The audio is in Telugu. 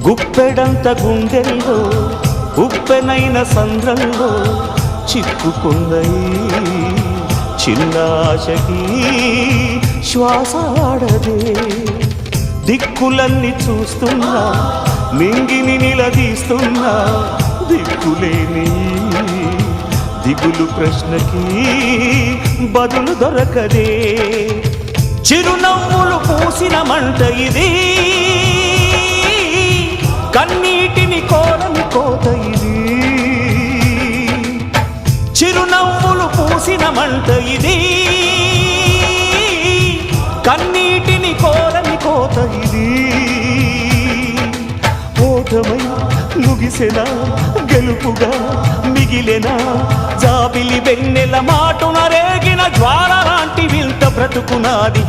గుప్పెడంత గుండెల్లో ఉప్పెనైన సంద్రంలో చిక్కుకుందయి చిన్నాశకి శ్వాసాడదే దిక్కులన్నీ చూస్తున్నా మింగిని నిలదీస్తున్నా దిక్కులేని దిగులు ప్రశ్నకి బదులు దొరకదే చిరునవ్వులు పూసిన మంట ఇది కన్నీటిని కోరని కోత ఇది చిరునవ్వులు పూసిన మంట ఇది కన్నీటిని కోరని కోత ఇది ఓటమై ముగిసెనా గెలుపుగా మిగిలెనా జాబిలి వెన్నెల మాటున రేగిన జ్వాల లాంటి వింత బ్రతుకునాది